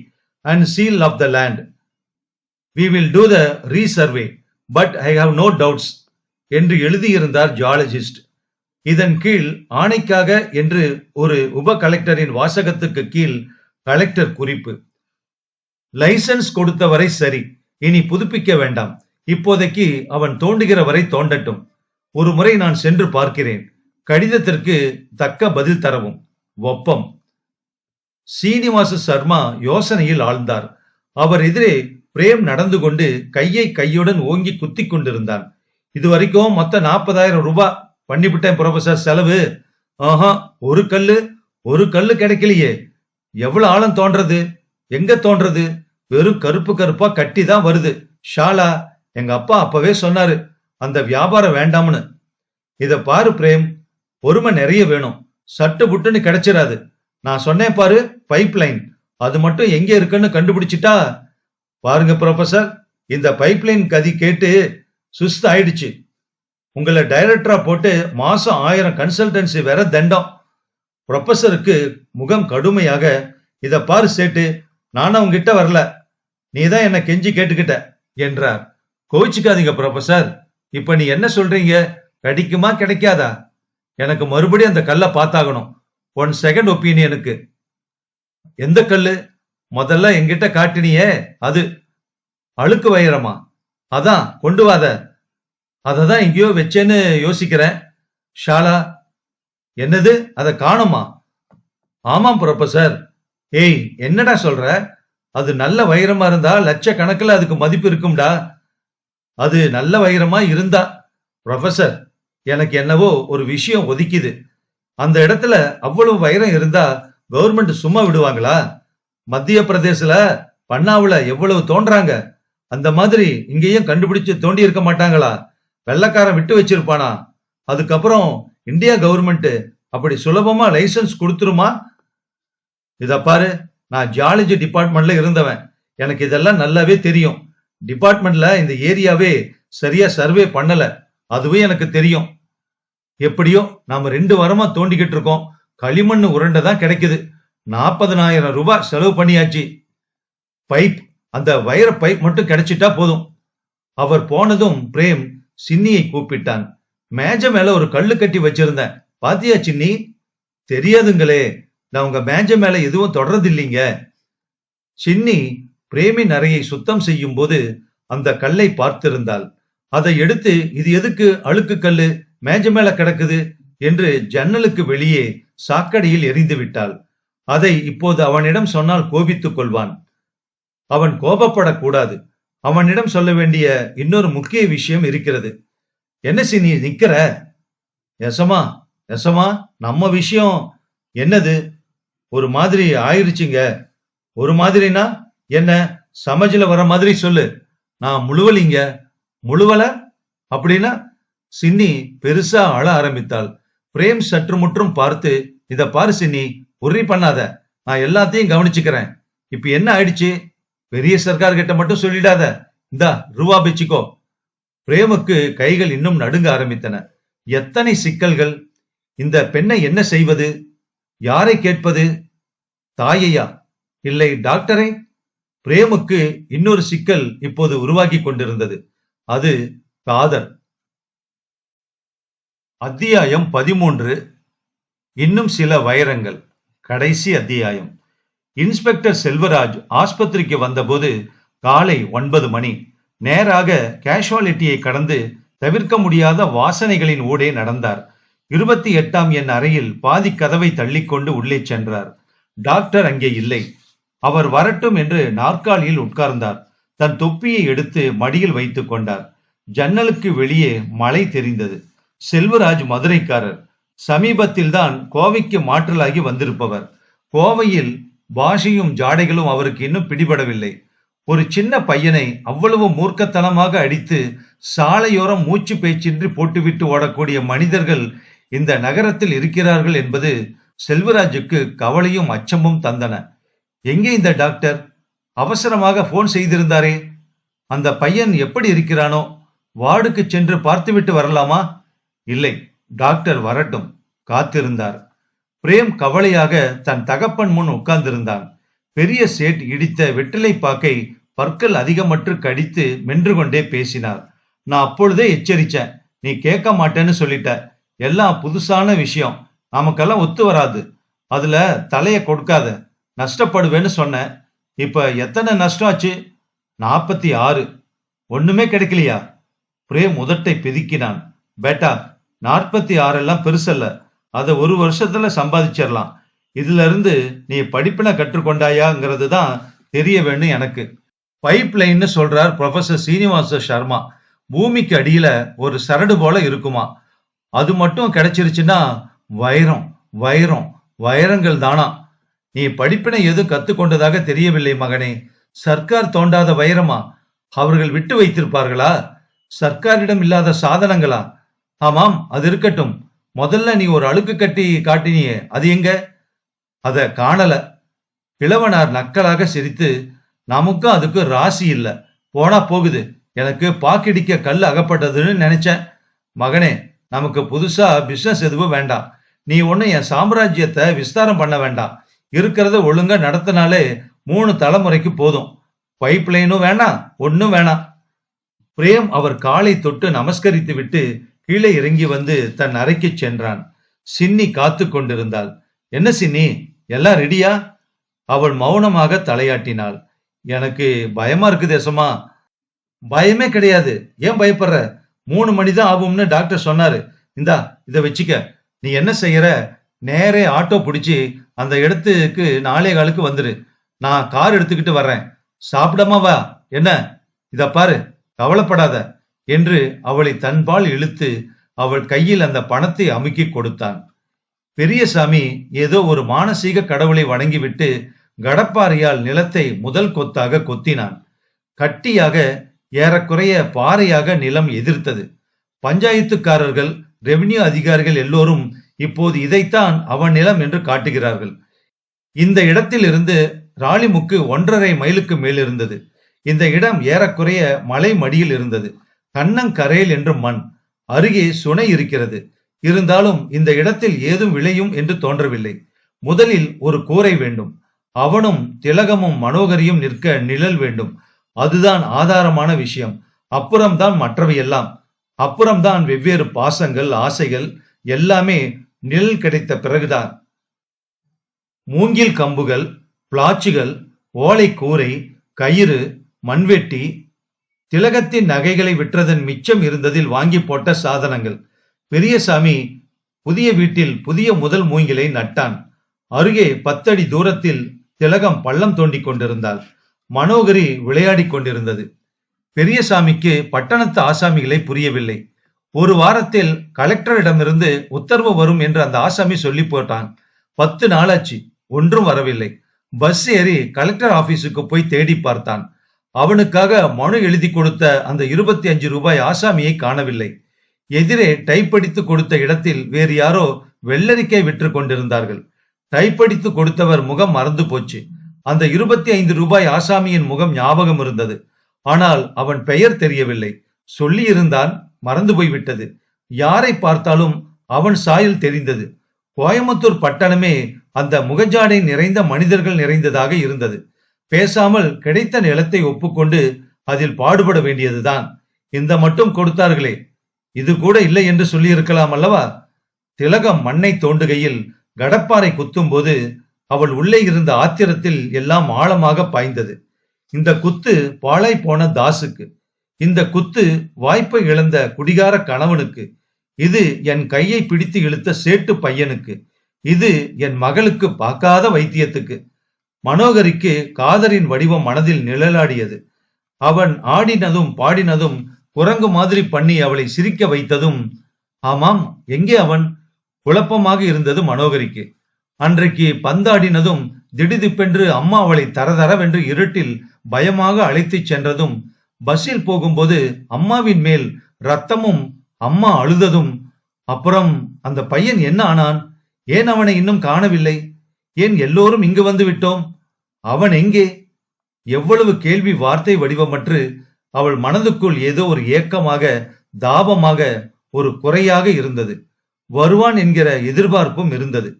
and seal of the land. We will do the resurvey, but I have no doubts என்று எழுதியிருந்தார் geologist. இதன் கீழ் ஆணைக்காக என்று ஒரு உப கலெக்டரின் வாசகத்துக்கு கீழ் collector குறிப்பு. Licence கொடுத்தவரை சரி, இனி புதுப்பிக்க வேண்டாம். இப்போதைக்கு அவன் தோண்டுகிற வரை தோண்டட்டும். ஒரு முறை நான் சென்று பார்க்கிறேன். கடிதத்திற்கு தக்க பதில் தரவும். ஒப்பம். சீனிவாச சர்மா யோசனையில் ஆழ்ந்தார். அவர் எதிரே பிரேம் நடந்து கொண்டு கையை கையுடன் ஓங்கி குத்தி கொண்டிருந்தான். இதுவரைக்கும் மொத்த 40,000 ரூபாய் பண்ணிவிட்டேன் ப்ரொஃபசர், செலவு. ஆஹா, ஒரு கல்லு கிடைக்கலையே. எவ்வளவு ஆழம் தோன்றது? எங்க தோன்றது? வெறும் கருப்பு கருப்பா கட்டி தான் வருது. ஷாலா, எங்க அப்பா அப்பவே சொன்னாரு அந்த வியாபாரம் வேண்டாம்னு. இத பாரு பிரேம், பொறுமை நிறைய வேணும். சட்டு புட்டுன்னு கிடைச்சிடாது. நான் சொன்னேன் பாரு, பைப் லைன், அது மட்டும் எங்க இருக்குன்னு கண்டுபிடிச்சிட்டா. பாருங்க ப்ரொஃபசர், இந்த பைப் லைன் கதி கேட்டு சுஸ்து ஆயிடுச்சு. உங்களை டைரக்டரா போட்டு மாசம் 1000 கன்சல்டன்சி வேற தண்டம். ப்ரொஃபசருக்கு முகம் கடுமையாக, இத பாரு சேட்டு, நானும் உங்ககிட்ட வரல, நீதான் என்ன கெஞ்சி கேட்டுக்கிட்ட என்றார். கோவிச்சுக்காதீங்க ப்ரொஃபசர், இப்ப நீ என்ன சொல்றீங்க? கிடைக்குமா கிடைக்காதா? எனக்கு மறுபடியும் அந்த கல்லை பார்த்தாகணும். 1 செகண்ட் ஒப்பீனியனுக்கு. எந்த கல்லு? முதல்ல என்கிட்ட காட்டினியே அது. அழுக்கு வைரமா? அதான், கொண்டு வாத. அததான் எங்கேயோ வச்சேன்னு யோசிக்கிறேன். ஷாலா, என்னது, அதை காணுமா? ஆமாம் ப்ரொஃபசர். ஏய், என்னடா சொல்ற? அது நல்ல வைரமா இருந்தா லட்சக்கணக்கில் அதுக்கு மதிப்பு இருக்கும்டா. அது நல்ல வைரமா இருந்தா. ப்ரொஃபசர், எனக்கு என்னவோ ஒரு விஷயம் ஒதுக்கிது. அந்த இடத்துல அவ்வளவு வைரம் இருந்தா கவர்மெண்ட் சும்மா விடுவாங்களா? மத்திய பிரதேசல பன்னாவுல எவ்வளவு தோன்றாங்க, அந்த மாதிரி இங்கேயும் கண்டுபிடிச்சு தோண்டி இருக்க மாட்டாங்களா? வெள்ளக்காரன் விட்டு வச்சிருப்பானா? அதுக்கப்புறம் இந்தியா கவர்மெண்ட் அப்படி சுலபமா லைசன்ஸ் கொடுத்துருமா? இத பாரு, நான் ஜியாலஜி டிபார்ட்மெண்ட்ல இருந்தவன். எனக்கு இதெல்லாம் நல்லாவே தெரியும். டிபார்ட்மெண்ட்ல இந்த ஏரியாவே சரியா சர்வே பண்ணல, அதுவே எனக்கு தெரியும். எப்படியோ நாம 2 வாரமா தோண்டிக்கிட்டு இருக்கோம். களிமண் உருண்டை தான் கிடைக்குது. 40,000 ரூபாய் செலவு பண்ணியாச்சு. பைப், அந்த வைர பைப் மட்டும் கிடைச்சிட்டா போதும். அவர் போனதும் பிரேம் சின்னியை கூப்பிட்டான். மேஜ மேல ஒரு கல்லு கட்டி வச்சிருந்தேன், பாத்தியா சின்னி? தெரியாதுங்களே, நான் உங்க மேஜ மேல எதுவும் தொடர்றது இல்லைங்க. சின்னி பிரேமின் அறையை சுத்தம் செய்யும் போது அந்த கல்லை பார்த்திருந்தாள். அதை எடுத்து, இது எதுக்கு அழுக்கு கல்லு மேஜ மேல கிடக்குது என்று ஜன்னலுக்கு வெளியே சாக்கடையில் எறிந்து விட்டாள். அதை இப்போது அவனிடம் சொன்னால் கோபித்துக் கொள்வான். அவன் கோபப்படக்கூடாது. அவனிடம் சொல்ல வேண்டிய இன்னொரு முக்கிய விஷயம் இருக்கிறது. என்ன சின்னி நிக்கிற? எசமா, நம்ம விஷயம் என்னது? ஒரு மாதிரி ஆயிருச்சுங்க. ஒரு மாதிரினா என்ன? சமஜில வர மாதிரி சொல்லு. நான் முழுவலிங்க. முழுவல அப்படின்னா? சின்னி பெருசா அழ ஆரம்பித்தாள். பிரேம் சற்று முற்றும் பார்த்து, இத பாரு சின்னி, உரி பண்ணாத, நான் எல்லாத்தையும் கவனிச்சுக்கிறேன். இப்ப என்ன ஆயிடுச்சு? பெரிய சர்க்கார் கிட்ட மட்டும் சொல்லிடாத. இந்தா ரூபா பிச்சுக்கோ. பிரேமுக்கு கைகள் இன்னும் நடுங்க ஆரம்பித்தன. எத்தனை சிக்கல்கள்! இந்த பெண்ணை என்ன செய்வது? யாரை கேட்பது? தாயையா? இல்லை டாக்டரை? பிரேமுக்கு இன்னொரு சிக்கல் இப்போது உருவாகி கொண்டிருந்தது. அது காதல். அத்தியாயம் 13. இன்னும் சில வைரங்கள். கடைசி அத்தியாயம். இன்ஸ்பெக்டர் செல்வராஜ் ஆஸ்பத்திரிக்கு வந்தபோது காலை 9 மணி. நேராக கேஷுவாலிட்டியை கடந்து தவிர்க்க முடியாத வாசனைகளின் ஊடே நடந்தார். 28ஆம் எண் அறையில் பாதி கதவை தள்ளிக்கொண்டு உள்ளே சென்றார். டாக்டர் அங்கே இல்லை. அவர் வரட்டும் என்று நாற்காலியில் உட்கார்ந்தார். தன் தொப்பியை எடுத்து மடியில் வைத்துக் கொண்டார். ஜன்னலுக்கு வெளியே மழை தெரிந்தது. செல்வராஜ் மதுரைக்காரர். சமீபத்தில் தான் கோவைக்கு மாற்றலாகி வந்திருப்பவர். கோவையில் பாஷையும் ஜாடைகளும் அவருக்கு இன்னும் பிடிபடவில்லை. ஒரு சின்ன பையனை அவ்வளவு மூர்க்கத்தனமாக அடித்து சாலையோரம் மூச்சு பேச்சின்றி போட்டுவிட்டு ஓடக்கூடிய மனிதர்கள் இந்த நகரத்தில் இருக்கிறார்கள் என்பது செல்வராஜுக்கு கவலையும் அச்சமும் தந்தன. எங்கே இந்த டாக்டர்? அவசரமாக போன் செய்திருந்தாரே. அந்த பையன் எப்படி இருக்கிறானோ? வார்டுக்கு சென்று பார்த்துவிட்டு வரலாமா? இல்லை, டாக்டர் வரட்டும். காத்திருந்தார். பிரேம் கவலையாக தன் தகப்பன் முன் உட்கார்ந்திருந்தான். பெரிய சேட் இடித்த வெற்றிலை பாக்கை பற்கள் அதிகமற்று கடித்து மென்று கொண்டே பேசினார். நான் அப்பொழுதே எச்சரிச்சேன். நீ கேட்க மாட்டேன்னு சொல்லிட்ட. எல்லாம் புதுசான விஷயம். நமக்கெல்லாம் ஒத்து வராது. அதுல தலைய கொடுக்காத. நஷ்டப்படுவேன்னு சொன்னேன். இப்ப எத்தனை நஷ்டம் ஆச்சு? 46. ஒண்ணுமே கிடைக்கலையா? பிரேம் உதட்டை பிதுக்கினான். பேட்டா, 46 எல்லாம் பெருசல்ல. அதை ஒரு வருஷத்துல சம்பாதிச்சிடலாம். இதுல இருந்து நீ படிப்பின கற்றுக்கொண்டாயாங்கிறது தான் தெரிய வேணும் எனக்கு. பைப் லைன்னு சொல்றார் ப்ரொஃபசர் சீனிவாச சர்மா. பூமிக்கு அடியில ஒரு சரடு போல இருக்குமா. அது மட்டும் கிடைச்சிருச்சுன்னா வைரம் வைரம் வைரங்கள் தானா. நீ படிப்பினை எதுவும் கத்துக்கொண்டதாக தெரியவில்லை மகனே. சர்க்கார் தோண்டாத வைரமா? அவர்கள் விட்டு வைத்திருப்பார்களா? சர்க்காரிடம் இல்லாத சாதனங்களா? ஆமாம், அது இருக்கட்டும். முதல்ல நீ ஒரு அழுக்கு கட்டி காட்டினியே, அது எங்க? அத காணல. கிழவனார் நக்கலாக சிரித்து, நமக்கும் அதுக்கு ராசி இல்ல, போனா போகுது. எனக்கு பாக்கிடிக்க கல் அகப்பட்டதுன்னு நினைச்சேன். மகனே, நமக்கு புதுசா பிசினஸ் எதுவும் வேண்டாம். நீ ஒண்ணு என் சாம்ராஜ்யத்தை விஸ்தாரம் பண்ண வேண்டாம். இருக்கிறத ஒழுங்கா நடத்தினாலே 3 தலைமுறைக்கு போதும். பைப் லைனும் வேணாம், ஒன்னும் வேணாம். பிரேம் அவர் காலை தொட்டு நமஸ்கரித்து விட்டு கீழே இறங்கி வந்து தன் அறைக்கு சென்றான். சின்னி காத்து கொண்டிருந்தாள். என்ன சின்னி, எல்லாம் ரெடியா? அவள் மௌனமாக தலையாட்டினாள். எனக்கு பயமா இருக்கு தேசமா. பயமே கிடையாது. ஏன் பயப்படுற? 3 மணிதான் ஆகும்னு டாக்டர் சொன்னாரு. இந்தா, இத வச்சுக்க. நீ என்ன செய்யற? நேரே ஆட்டோ பிடிச்சி அந்த இடத்துக்கு 4:15 வந்துரு. நான் கார் எடுத்துக்கிட்டு வர்றேன். சாப்பிடாம வா. என்ன? இத பாரு, கவலைப்படாத என்று அவளை தன்பால் இழுத்து அவள் கையில் அந்த பணத்தை அமுக்கி கொடுத்தான். பெரியசாமி ஏதோ ஒரு மானசீக கடவுளை வணங்கிவிட்டு கடப்பாறையால் நிலத்தை முதல் கொத்தாக கொத்தினான். கட்டியாக, ஏறக்குறைய பாறையாக நிலம் எதிர்த்தது. பஞ்சாயத்துக்காரர்கள், ரெவென்யூ அதிகாரிகள் எல்லோரும் இப்போது இதைத்தான் அவன் நிலம் என்று காட்டுகிறார்கள். இந்த இடத்தில் இருந்து ராலிமுக்கு 1.5 மைலுக்கு மேல் இருந்தது. இந்த இடம் ஏறக்குறைய மலை மடியில் இருந்தது. கண்ணங்கரையில் என்று மண். அருகே சுனை இருக்கிறது. இருந்தாலும் இந்த இடத்தில் ஏதும் விளையும் என்று தோன்றவில்லை. முதலில் ஒரு கூரை வேண்டும். அவனும் திலகமும் மனோகரியும் நிற்க நிழல் வேண்டும். அதுதான் ஆதாரமான விஷயம். அப்புறம்தான் மற்றவையெல்லாம். அப்புறம்தான் வெவ்வேறு பாசங்கள், ஆசைகள் எல்லாமே நிழல் கிடைத்த பிறகுதான். மூங்கில் கம்புகள், பிளாச்சுகள், ஓலை கூரை, கயிறு, மண்வெட்டி, திலகத்தின் நகைகளை விற்றதன் மிச்சம் இருந்ததில் வாங்கி போட்ட சாதனங்கள். பெரியசாமி புதிய வீட்டில் புதிய முதல் மூங்கிலை நட்டான். அருகே 10 அடி தூரத்தில் திலகம் பள்ளம் தோண்டி கொண்டிருந்தாள். மனோகரி விளையாடி கொண்டிருந்தது. பெரியசாமிக்கு பட்டணத்து ஆசாமிகளை புரியவில்லை. ஒரு வாரத்தில் கலெக்டரிடமிருந்து உத்தரவு வரும் என்று அந்த ஆசாமி சொல்லி போட்டான். 10 நாளாச்சு, ஒன்றும் வரவில்லை. பஸ் ஏறி கலெக்டர் ஆபீஸுக்கு போய் தேடி பார்த்தான். அவனுக்காக மனு எழுதி கொடுத்த அந்த 25 ரூபாய் ஆசாமியை காணவில்லை. எதிரே டைப்படித்து கொடுத்த இடத்தில் வேறு யாரோ வெள்ளரிக்காய் விற்று கொண்டிருந்தார்கள். டைப்படித்து கொடுத்தவர் முகம் மறந்து போச்சு. அந்த 25 ரூபாய் ஆசாமியின் முகம் ஞாபகம் இருந்தது. ஆனால் அவன் பெயர் தெரியவில்லை. சொல்லி இருந்தான், மறந்து போய்விட்டது. யாரை பார்த்தாலும் அவன் சாயல் தெரிந்தது. கோயம்புத்தூர் பட்டணமே அந்த முகஜாடை நிறைந்த மனிதர்கள் நிறைந்ததாக இருந்தது. பேசாமல் கிடைத்த நிலத்தை ஒப்புக்கொண்டு அதில் பாடுபட வேண்டியதுதான். இந்த மட்டும் கொடுத்தார்களே, இது கூட இல்லை என்று சொல்லி இருக்கலாம் அல்லவா? திலகம் மண்ணை தோண்டுகையில் கடப்பாறை குத்தும் போது அவள் உள்ளே இருந்த ஆத்திரத்தில் எல்லாம் ஆழமாக பாய்ந்தது. இந்த குத்து பாழாய் போன தாசுக்கு, இந்த குத்து வாய்ப்பை இழந்த குடிகார கணவனுக்கு, இது என் கையை பிடித்து இழுத்த சேட்டு பையனுக்கு, இது என் மகளுக்கு பார்க்காத வைத்தியத்துக்கு. மனோகரிக்கு காதரின் வடிவம் மனதில் நிழலாடியது. அவன் ஆடினதும் பாடினதும் குரங்கு மாதிரி பண்ணி அவளை சிரிக்க வைத்ததும், ஆமாம், எங்கே அவன்? குழப்பமாக இருந்தது மனோகரிக்கு. அன்றைக்கு பந்தாடினதும் திடுதிப்பென்று அம்மா அவளை தரதரவென்று இருட்டில் பயமாக அழைத்து சென்றதும், பஸ்ஸில் போகும்போது அம்மாவின் மேல் ரத்தமும் அம்மா அழுததும், அப்புறம் அந்த பையன் என்ன ஆனான்? ஏன் அவனை இன்னும் காணவில்லை? ஏன் எல்லோரும் இங்கு வந்து விட்டோம்? அவன் எங்கே? எவ்வளவு கேள்வி வார்த்தை வடிவமற்று அவள் மனதுக்குள் ஏதோ ஒரு ஏக்கமாக, தாபமாக, ஒரு குறையாக இருந்தது. வருவான் என்கிற எதிர்பார்ப்பும் இருந்தது.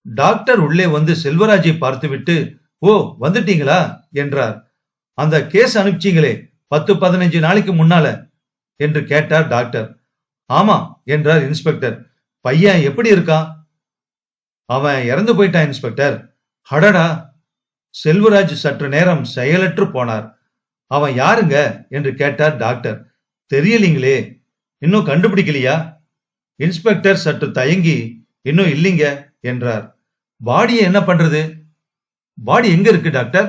டாக்டர் உள்ளே வந்து செல்வராஜை பார்த்துவிட்டு, ஓ வந்துட்டீங்களா என்றார். அந்த கேஸ் அனுப்பிச்சீங்களே 10-15 நாளைக்கு முன்னால என்று கேட்டார் டாக்டர். ஆமா என்றார் இன்ஸ்பெக்டர். பையன் எப்படி இருக்கான்? அவன் இறந்து போயிட்டான் இன்ஸ்பெக்டர். அடடா! செல்வராஜ் சற்று நேரம் செயலற்று போனார். அவன் யாருங்க என்று கேட்டார் டாக்டர். தெரியலீங்களே. இன்னும் கண்டுபிடிக்கலையா? இன்ஸ்பெக்டர் சற்று தயங்கி இன்னும் இல்லீங்க என்றார். பாடியை என்ன பண்றது? பாடி எங்க இருக்கு டாக்டர்?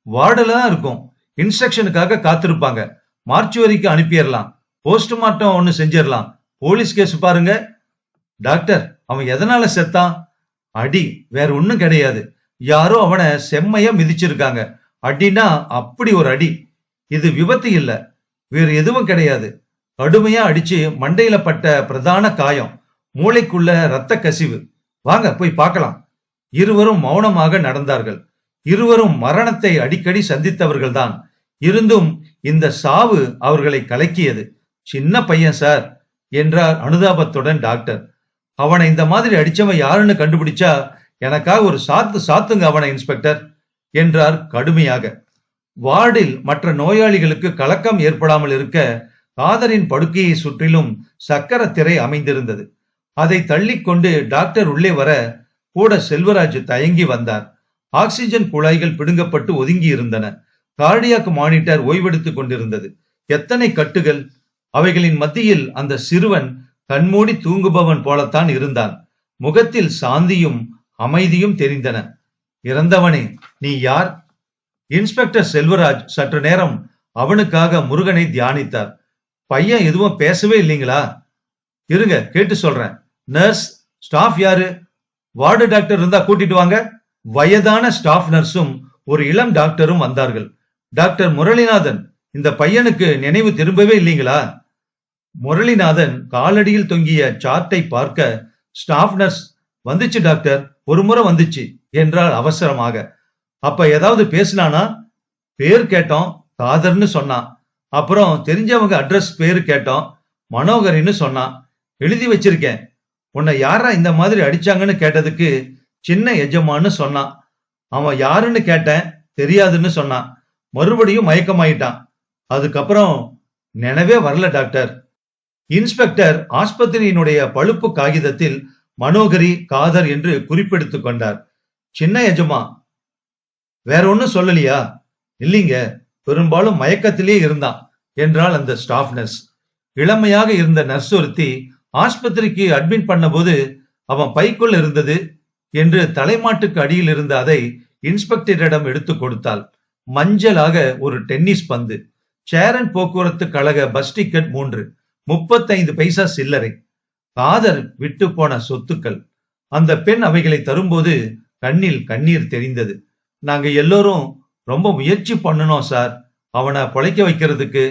வார்டுல தான் இருக்கும். இன்ஸ்ட்ரக்ஷனுக்காக காத்திருப்பாங்க. மார்ச்சுவரிக்கு அனுப்பிடலாம். போஸ்ட்மார்ட்டம் ஒன்னு செஞ்சிடலாம். போலீஸ் கேஸ் பாருங்க. டாக்டர், அவன் எதனால செத்தான்? அடி, வேற ஒண்ணும் கிடையாது. யாரோ அவனை செம்மையா மிதிச்சிருக்காங்க. அடினா அப்படி ஒரு அடி. இது விபத்து இல்ல, வேற எதுவும் கிடையாது. கடுமையா அடிச்சு மண்டையில பட்ட பிரதான காயம். மூளைக்குள்ள ரத்த கசிவு. வாங்க போய் பார்க்கலாம். இருவரும் மௌனமாக நடந்தார்கள். இருவரும் மரணத்தை அடிக்கடி சந்தித்தவர்கள்தான். இருந்தும் இந்த சாவு அவர்களை கலக்கியது. சின்ன பையன் சார் என்றார் அனுதாபத்துடன் டாக்டர். அவனை இந்த மாதிரி அடிச்சவன் யாருன்னு கண்டுபிடிச்சா எனக்காக ஒரு சாத்துங்க அவனை இன்ஸ்பெக்டர் என்றார் கடுமையாக. வார்டில் மற்ற நோயாளிகளுக்கு கலக்கம் ஏற்படாமல் இருக்க காதரின் படுக்கையை சுற்றிலும் சக்கர திரை அமைந்திருந்தது. அதை தள்ளிக்கொண்டு டாக்டர் உள்ளே வர கூட செல்வராஜ் தயங்கி வந்தார். ஆக்சிஜன் குழாய்கள் பிடுங்கப்பட்டு ஒதுங்கி இருந்தன. கார்டியாக் மானிட்டர் ஓய்வெடுத்துக் கொண்டிருந்தது. எத்தனை கட்டுகள்! அவைகளின் மத்தியில் அந்த சிறுவன் கண்மூடி தூங்குபவன் போலத்தான் இருந்தான். முகத்தில் சாந்தியும் அமைதியும் தெரிந்தன. இறந்தவனே, நீ யார்? இன்ஸ்பெக்டர் செல்வராஜ் சற்று நேரம் அவனுக்காக முருகனை தியானித்தார். பையன் எதுவும் பேசவே இல்லைங்களா? இருங்க, கேட்டு சொல்றேன். நர்ஸ், ஸ்டாஃப் யாரு? வார்டு டாக்டர் இருந்தா கூட்டிட்டு வாங்க. வயதான ஸ்டாஃப் நர்ஸும் ஒரு இளம் டாக்டரும் வந்தார்கள். டாக்டர் முரளிநாதன், இந்த பையனுக்கு நினைவு திரும்பவே இல்லைங்களா? முரளிநாதன் காலடியில் தொங்கிய சார்ட்டை பார்க்க, ஸ்டாஃப் நர்ஸ், வந்துச்சு டாக்டர், ஒரு முறை வந்துச்சு என்றால் அவசரமாக. அப்ப ஏதாவது பேசினானா? பேர் கேட்டோம், காதர்னு சொன்னான். அப்புறம் தெரிஞ்சவங்க அட்ரஸ் பேரு கேட்டோம், மனோகரின்னு சொன்னான். எழுதி வச்சிருக்கேன். உன்னை யாரா இந்த மாதிரி அடிச்சாங்கன்னு கேட்டதுக்கு சின்ன எஜமான்னு சொன்னான். அவன் யாருன்னு கேட்டேன், தெரியாதுன்னு சொன்னான். மறுபடியும் மயக்கமாயிட்டான். அதுக்கப்புறம் நினைவே வரல டாக்டர். இன்ஸ்பெக்டர் ஆஸ்பத்திரியினுடைய பழுப்பு காகிதத்தில் மனோகரி, காதர் என்று குறிப்பெடுத்துக் கொண்டார். சின்ன எஜமா, வேற ஒன்னும் சொல்லலையா? இல்லீங்க, பெரும்பாலும் மயக்கத்திலே இருந்தான் என்றால் அந்த ஸ்டாஃப் நர்ஸ். இளமையாக இருந்த நர்ஸ் ஒருத்தி ஆஸ்பத்திரிக்கு அட்மிட் பண்ண போது அவன் பைக்குள் இருந்தது என்று தலைமாட்டுக்கு அடியில் இருந்த அதை இன்ஸ்பெக்டரிடம் எடுத்து கொடுத்தாள். மஞ்சளாக ஒரு டென்னிஸ் பந்து, சேரன் போக்குவரத்து கழக பஸ் டிக்கெட் 3, 35 பைசா சில்லறை, காதர் விட்டு போன சொத்துக்கள். அந்த பெண் அவைகளை தரும்போது கண்ணில் கண்ணீர் தெரிந்தது. நாங்க எல்லோரும் ரொம்ப முயற்சி பண்ணணும் சார், அவனை பொழைக்க வைக்கிறதுக்கு.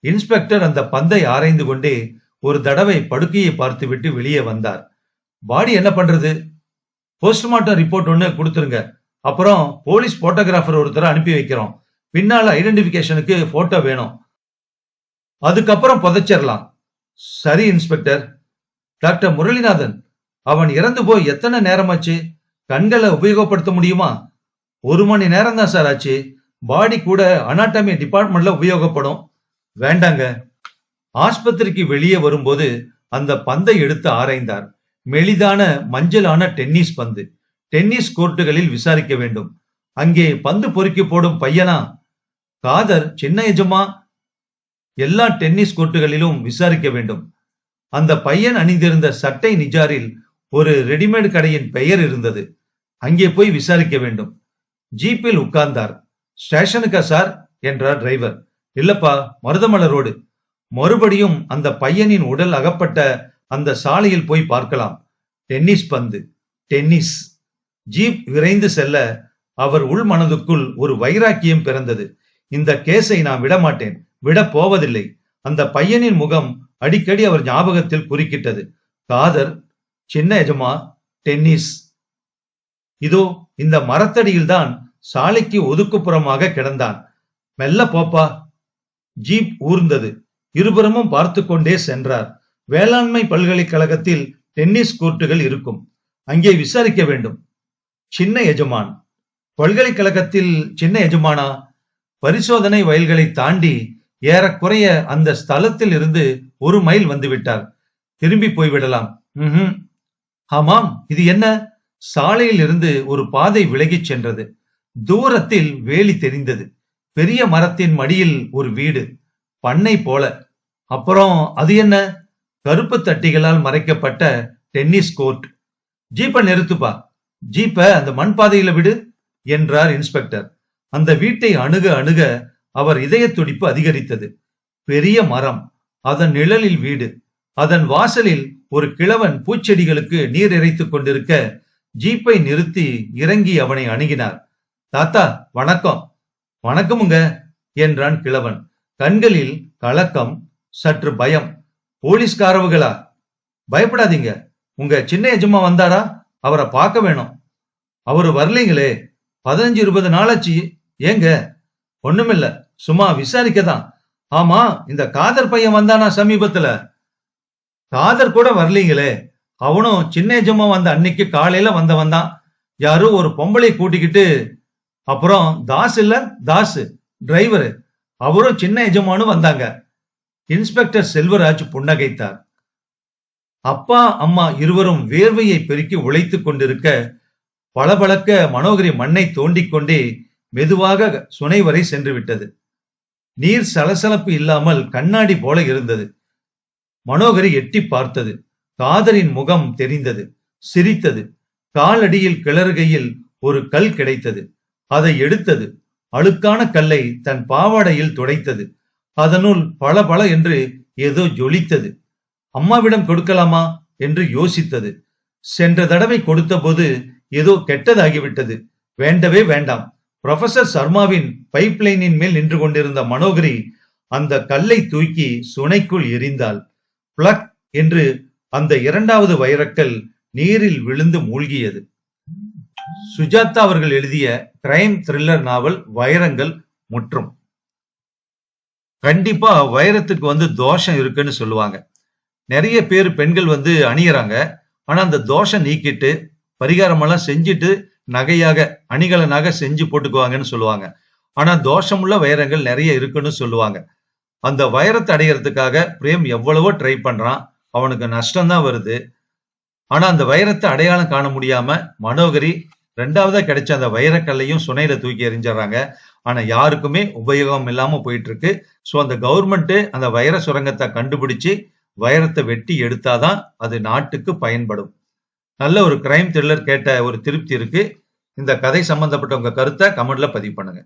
இன்ஸ்பெக்டர் அந்த பந்தை ஆராய்ந்து கொண்டே ஒரு தடவை படுக்கையை பார்த்துவிட்டு வெளியே வந்தார். பாடி என்ன பண்றது? போஸ்ட்மார்ட்டம் ரிப்போர்ட் ஒண்ணு கொடுத்துருங்க. அப்புறம் போலீஸ் போட்டோகிராஃபர் ஒருத்தரை அனுப்பி வைக்கிறோம். பின்னால ஐடென்டிபிகேஷனுக்கு போட்டோ வேணும். அதுக்கப்புறம் புதைச்சிடலாம். சரி இன்ஸ்பெக்டர். டாக்டர் முரளிநாதன், அவன் இறந்து போய் எத்தனை நேரமாச்சு? கண்களை உபயோகப்படுத்த முடியுமா? 1 மணி நேரம் தான் சார் ஆச்சு. பாடி கூட அனாட்டமி டிபார்ட்மெண்ட்ல உபயோகப்படும். வேண்டாங்க. ஆஸ்பத்திரிக்கு வெளியே வரும்போது அந்த பந்தை எடுத்து ஆராய்ந்தார். மெலிதான மஞ்சளான டென்னிஸ் பந்து. டென்னிஸ் கோர்ட்டுகளில் விசாரிக்க வேண்டும். அங்கே பந்து பொறுக்கி போடும் பையனா? காதர், சின்ன எஜமா, எல்லா டென்னிஸ் கோர்ட்டுகளிலும் விசாரிக்க வேண்டும். அந்த பையன் அணிந்திருந்த சட்டை நிஜாரில் ஒரு ரெடிமேட் கடையின் பெயர் இருந்தது. அங்கே போய் விசாரிக்க வேண்டும். ஜீப்பில் உட்கார்ந்தார். ஸ்டேஷனுக்கா சார் என்றார் டிரைவர். இல்லப்பா, மருதமலை ரோடு. மறுபடியும் அந்த பையனின் உடல் அகப்பட்ட அந்த சாலையில் போய் பார்க்கலாம். டென்னிஸ் பந்து, டென்னிஸ். ஜீப் விரைந்து செல்ல அவர் உள் மனதுக்குள் ஒரு வைராக்கியம் பிறந்தது. இந்த கேஸை நான் விடமாட்டேன், விட போவதில்லை. அந்த பையனின் முகம் அடிக்கடி அவர் ஞாபகத்தில் குறுக்கிட்டது. காதர், சின்ன எஜமா, டென்னிஸ். இதோ இந்த மரத்தடியில் தான் சாலைக்கு ஒதுக்குப்புறமாக கிடந்தான். மெல்ல போப்பா. ஜீப் ஊர்ந்தது. இருபுறமும் பார்த்து கொண்டே சென்றார். வேளாண்மை பல்கலைக்கழகத்தில் டென்னிஸ் கோர்ட்டுகள் இருக்கும். அங்கே விசாரிக்க வேண்டும். சின்ன எஜமான். பல்கலைக்கழகத்தில் சின்ன எஜமானா? பரிசோதனை வயல்களை தாண்டி ஏறக்குறைய அந்த ஸ்தலத்தில் இருந்து 1 மைல் வந்துவிட்டார். திரும்பி போய்விடலாம். ஆமாம், இது என்ன? சாலையில் இருந்து ஒரு பாதை விலகிச் சென்றது. தூரத்தில் வேலி தெரிந்தது. பெரிய மரத்தின் மடியில் ஒரு வீடு, பண்ணை போல. அப்புறம் அது என்ன? கருப்பு தட்டிகளால் மறைக்கப்பட்ட டென்னிஸ் கோர்ட். ஜீப்ப நிறுத்துப்பா, ஜீப்ப அந்த மண் பாதையில விடு என்றார் இன்ஸ்பெக்டர். அந்த வீட்டை அணுக அணுக அவர் இதய துடிப்பு அதிகரித்தது. பெரிய மரம், அதன் நிழலில் வீடு, அதன் வாசலில் ஒரு கிழவன் பூச்செடிகளுக்கு நீர் இறைத்துக் கொண்டிருக்க ஜீப்பை நிறுத்தி இறங்கி அவனை அணுகினார். தாத்தா வணக்கம். வணக்கமுங்க என்றான் கிழவன். கண்களில் கலக்கம், சற்று பயம். போலீஸ்காரவுகளா? பயப்படாதீங்க, உங்க சின்ன எஜமா வந்தாரா? அவரை பார்க்க வேணும். அவரு வரலீங்களே, 15-20 நாளாச்சு. ஏங்க? ஒண்ணுமில்ல, சும்மா விசாரிக்கதான். ஆமா, இந்த காதர் பையன் வந்தானா சமீபத்துல? காதர் கூட வரலீங்களே, அவனும் சின்ன எஜமா வந்த அன்னைக்கு காலையில வந்தவன் தான். யாரோ ஒரு பொம்பளை கூட்டிக்கிட்டு. அப்புறம் தாஸ் இல்ல, தாஸ் டிரைவர், அவரும் சின்ன எஜமானும் வந்தாங்க. இன்ஸ்பெக்டர் செல்வராஜ் புன்னகைத்தார். அப்பா அம்மா இருவரும் வேர்வையை பெருக்கி உழைத்துக் கொண்டிருக்க பளபளக்க மனோகரி மண்ணை தோண்டிக் கொண்டே மெதுவாக சுனை வரை சென்று விட்டது. நீர் சலசலப்பு இல்லாமல் கண்ணாடி போல இருந்தது. மனோகரி எட்டி பார்த்தது. காதரின் முகம் தெரிந்தது. சிரித்தது. காலடியில் கிளறுகையில் ஒரு கல் கிடைத்தது. அதை எடுத்தது. அழுக்கான கல்லை தன் பாவாடையில் துடைத்தது. அதனுள் பளபள என்று ஏதோ ஜொலித்தது. அம்மாவிடம் கொடுக்கலாமா என்று யோசித்தது. சென்ற தடவை கொடுத்த போது ஏதோ கெட்டதாகிவிட்டது. வேண்டவே வேண்டாம். புரொஃபசர் சர்மாவின் பைப் லைனின் மேல் நின்று கொண்டிருந்த மனோகரி அந்த கல்லை தூக்கி சுனைக்குள் எறிந்தாள். பிளக் என்று அந்த 2வது வைரக்கல் நீரில் விழுந்து மூழ்கியது. சுஜாதா அவர்கள் எழுதிய கிரைம் த்ரில்லர் நாவல் வைரங்கள் முற்றும். கண்டிப்பா வைரத்துக்கு தோஷம் இருக்குன்னு சொல்லுவாங்க. நிறைய பேர் பெண்கள் அணியறாங்க. ஆனா அந்த தோஷம் நீக்கிட்டு பரிகாரம் எல்லாம் செஞ்சுட்டு நகையாக அணிகலனாக செஞ்சு போட்டுக்குவாங்கன்னு சொல்லுவாங்க. ஆனா தோஷமுள்ள வைரங்கள் நிறைய இருக்குன்னு சொல்லுவாங்க. அந்த வைரத்தை அடையறதுக்காக பிரேம் எவ்வளவோ ட்ரை பண்றான். அவனுக்கு நஷ்டம் தான் வருது. ஆனா அந்த வைரத்தை அடையாளம் காண முடியாம மனோகரி 2வதா கிடைச்ச அந்த வைரக்கல்லையும் சுனையில தூக்கி எறிஞ்சிடறாங்க. ஆனா யாருக்குமே உபயோகம் இல்லாம போயிட்டு இருக்கு. சோ அந்த கவர்மெண்ட் அந்த வைர சுரங்கத்தை கண்டுபிடிச்சு வைரத்தை வெட்டி எடுத்தாதான் அது நாட்டுக்கு பயன்படும். நல்ல ஒரு கிரைம் த்ரில்லர் கேட்ட ஒரு திருப்தி இருக்கு. இந்த கதை சம்பந்தப்பட்ட உங்க கருத்தை கமெண்ட்ல பதிவு பண்ணுங்க.